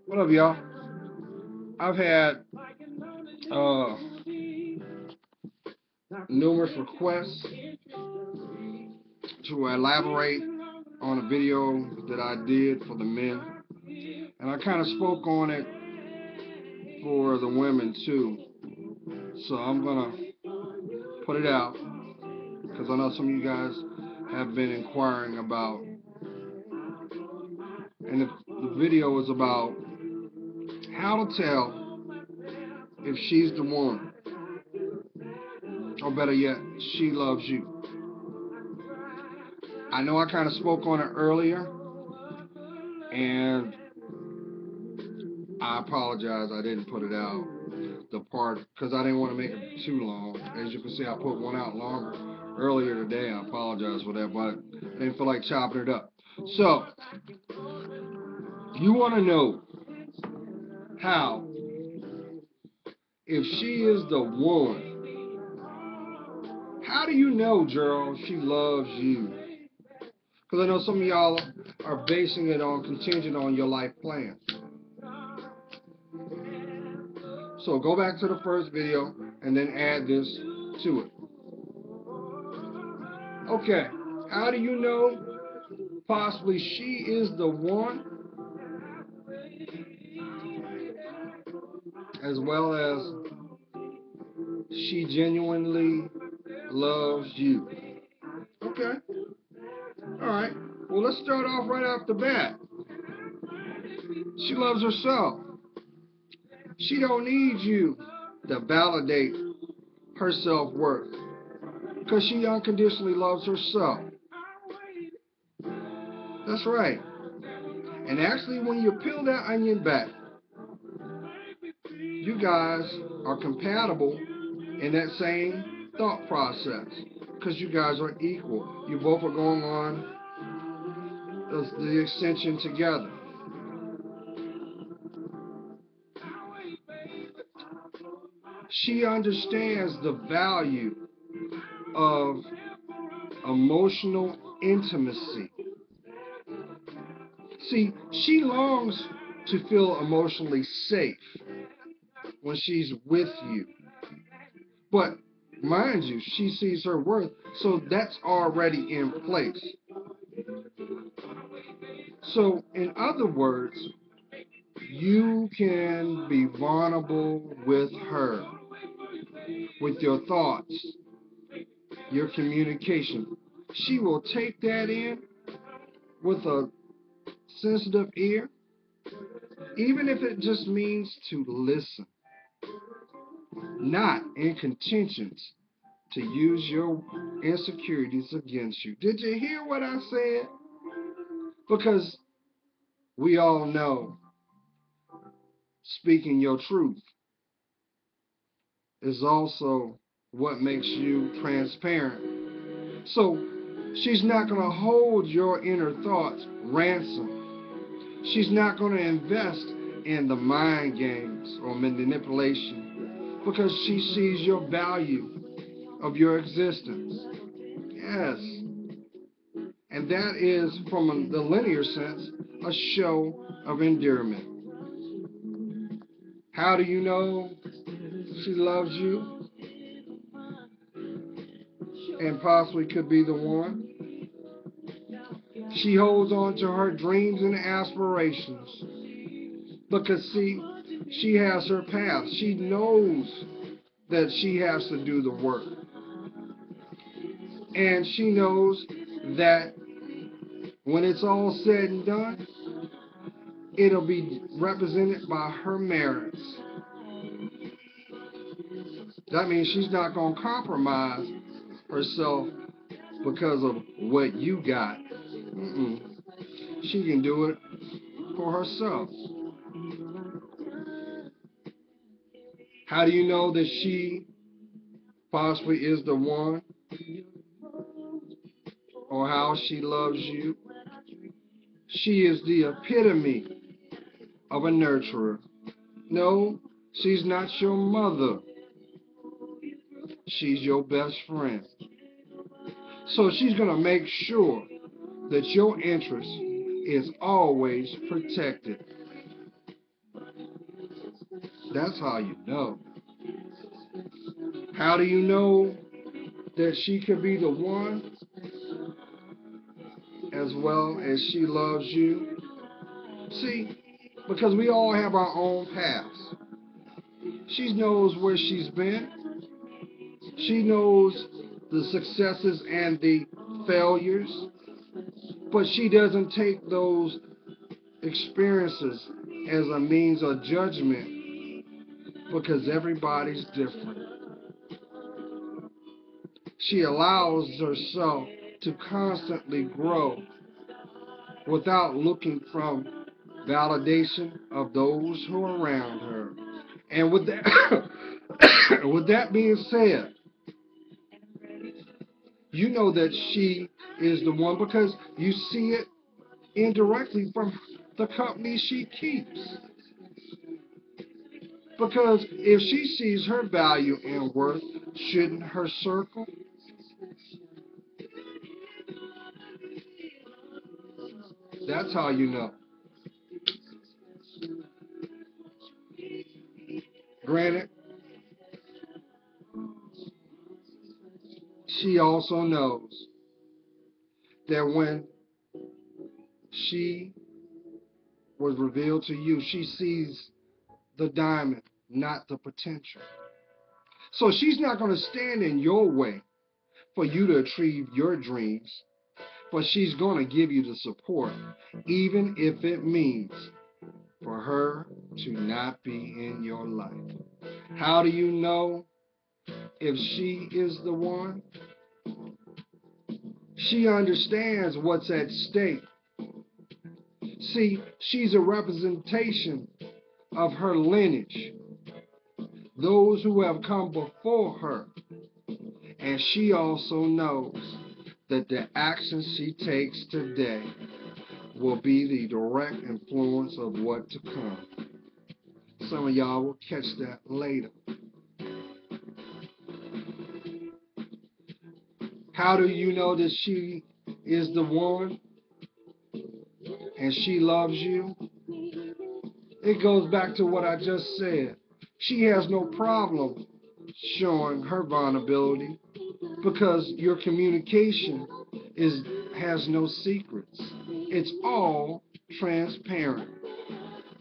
What up, y'all? I've had uh, numerous requests to elaborate on a video that I did for the men, and I kind of spoke on it for the women too. So I'm gonna put it out because I know some of you guys have been inquiring about, and the video is about how to tell if she's the one, or better yet, she loves you. I know I kind of spoke on it earlier, and I apologize I didn't put it out, the part, because I didn't want to make it too long. As you can see, I put one out longer earlier today. I apologize for that, but I didn't feel like chopping it up. So, you want to know how, if she is the one, how do you know, Gerald, she loves you? Because I know some of y'all are basing it on contingent on your life plan. So go back to the first video and then add this to it. Okay, how do you know possibly she is the one, as well as she genuinely loves you? Okay, alright, well, let's start off right off the bat. She loves herself. She don't need you to validate her self-worth, because she unconditionally loves herself. That's right. And actually, when you peel that onion back, you guys are compatible in that same thought process, because you guys are equal. You both are going on the extension together. She understands the value of emotional intimacy. See, she longs to feel emotionally safe when she's with you. But mind you, she sees her worth, so that's already in place. So, in other words, you can be vulnerable with her, with your thoughts, your communication. She will take that in with a sensitive ear, even if it just means to listen, not in contentions to use your insecurities against you. Did you hear what I said? Because we all know speaking your truth is also what makes you transparent. So she's not going to hold your inner thoughts ransom. She's not going to invest in the mind games or manipulation, because she sees your value of your existence. Yes. And that is, from the linear sense, a show of endearment. How do you know she loves you and possibly could be the one? She holds on to her dreams and aspirations because, see, she has her path. She knows that she has to do the work. And she knows that when it's all said and done, it'll be represented by her merits. That means she's not going to compromise herself because of what you got. She can do it for herself. How do you know that she possibly is the one, or how she loves you? She is the epitome of a nurturer. No, she's not your mother. She's your best friend. So she's going to make sure that your interest is always protected. That's how you know. How do you know that she could be the one as well as she loves you? See, because we all have our own paths. She knows where she's been. She knows the successes and the failures, but she doesn't take those experiences as a means of judgment because everybody's different. She allows herself to constantly grow without looking from validation of those who are around her. And with that, with that being said, you know that she is the one because you see it indirectly from the company she keeps. Because if she sees her value and worth, shouldn't her circle? That's how you know. Granted, she also knows that when she was revealed to you, she sees the diamond, not the potential. So she's not going to stand in your way for you to achieve your dreams, but she's going to give you the support, even if it means for her to not be in your life. How do you know if she is the one? She understands what's at stake. See, she's a representation of her lineage, those who have come before her. And she also knows that the actions she takes today will be the direct influence of what to come. Some of y'all will catch that later. How do you know that she is the one and she loves you? It goes back to what I just said. She has no problem showing her vulnerability because your communication is has no secrets. It's all transparent.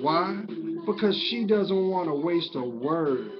Why? Because she doesn't want to waste a word.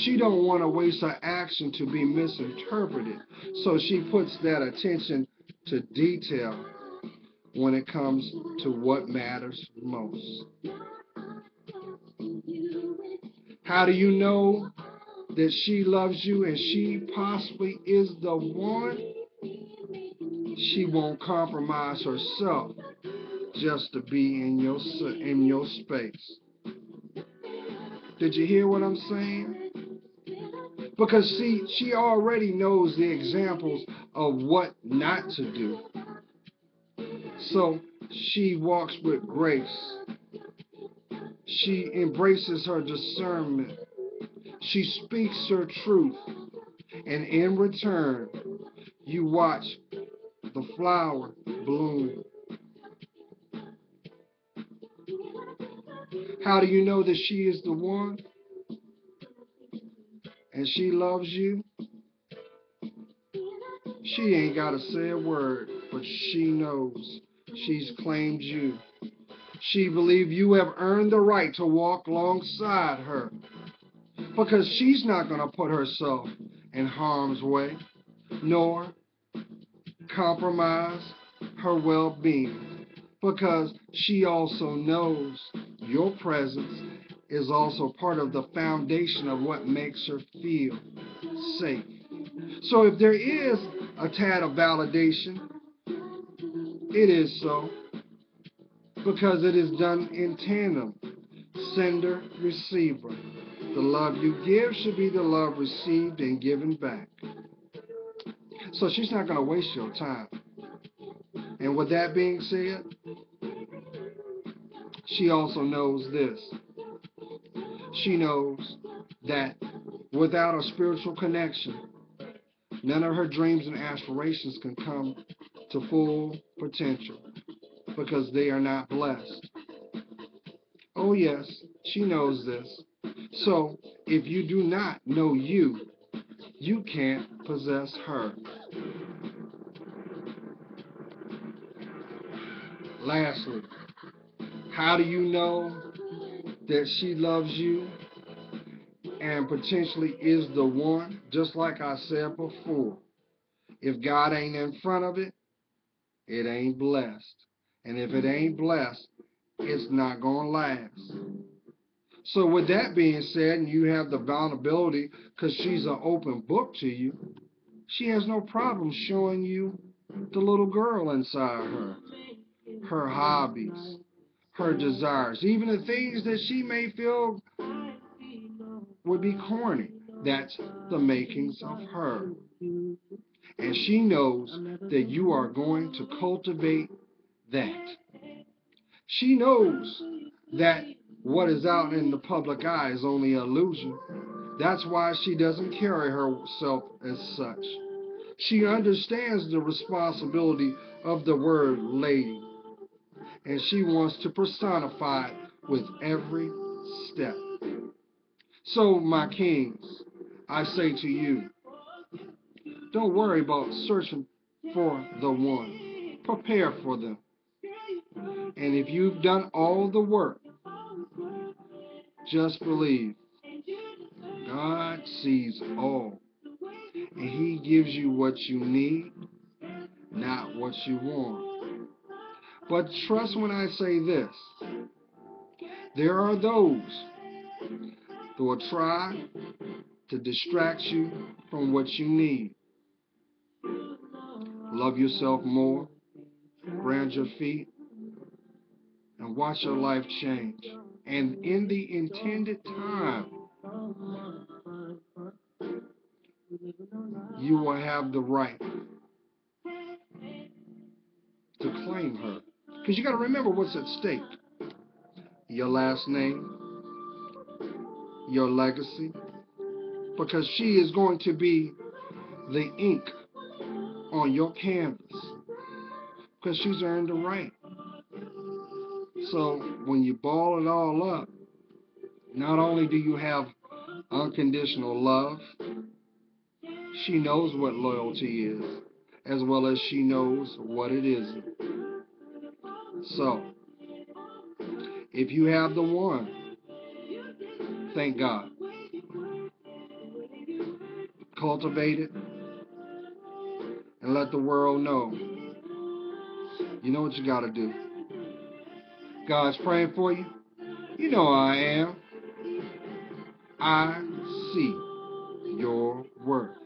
She don't want to waste her action to be misinterpreted. So she puts that attention to detail when it comes to what matters most. How do you know that she loves you and she possibly is the one? She won't compromise herself just to be in your space. Did you hear what I'm saying? Because see, she already knows the examples of what not to do. So she walks with grace. She embraces her discernment. She speaks her truth. And in return, you watch the flower bloom. How do you know that she is the one and she loves you? She ain't got to say a word, but she knows she's claimed you. She believes you have earned the right to walk alongside her because she's not going to put herself in harm's way nor compromise her well-being because she also knows your presence is also part of the foundation of what makes her feel safe. So if there is a tad of validation, it is so because it is done in tandem, sender, receiver. The love you give should be the love received and given back. So she's not going to waste your time. And with that being said, she also knows this. She knows that without a spiritual connection, none of her dreams and aspirations can come to full potential because they are not blessed. Oh, yes, She knows this. So if you do not know you, you can't possess her. Lastly, how do you know that she loves you and potentially is the one? Just like I said before, if God ain't in front of it, it ain't blessed. And if it ain't blessed, it's not going to last. So with that being said, and you have the vulnerability because she's an open book to you, she has no problem showing you the little girl inside her hobbies, her desires, even the things that she may feel would be corny. That's the makings of her. And she knows that you are going to cultivate that. She knows that what is out in the public eye is only an illusion. That's why she doesn't carry herself as such. She understands the responsibility of the word lady, and she wants to personify it with every step. So, my kings, I say to you, don't worry about searching for the one. Prepare for them. And if you've done all the work, just believe God sees all. And He gives you what you need, not what you want. But trust when I say this. There are those who will try to distract you from what you need. Love yourself more, ground your feet, and watch your life change. And in the intended time, you will have the right to claim her. Because you got to remember what's at stake. Your last name, your legacy. Because she is going to be the ink on your canvas. Because she's earned the right. So when you ball it all up, not only do you have unconditional love, she knows what loyalty is, as well as she knows what it isn't. So, if you have the one, thank God. Cultivate it and let the world know. You know what you got to do. God's praying for you. You know I am. I see your worth.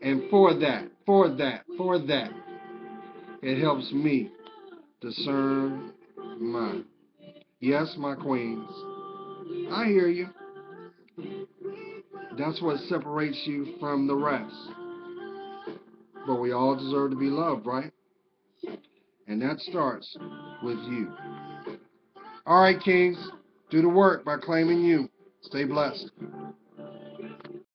And for that, it helps me discern mine. Yes, my queens, I hear you. That's what separates you from the rest. But we all deserve to be loved, right? And that starts with you. All right, kings, do the work by claiming you. Stay blessed.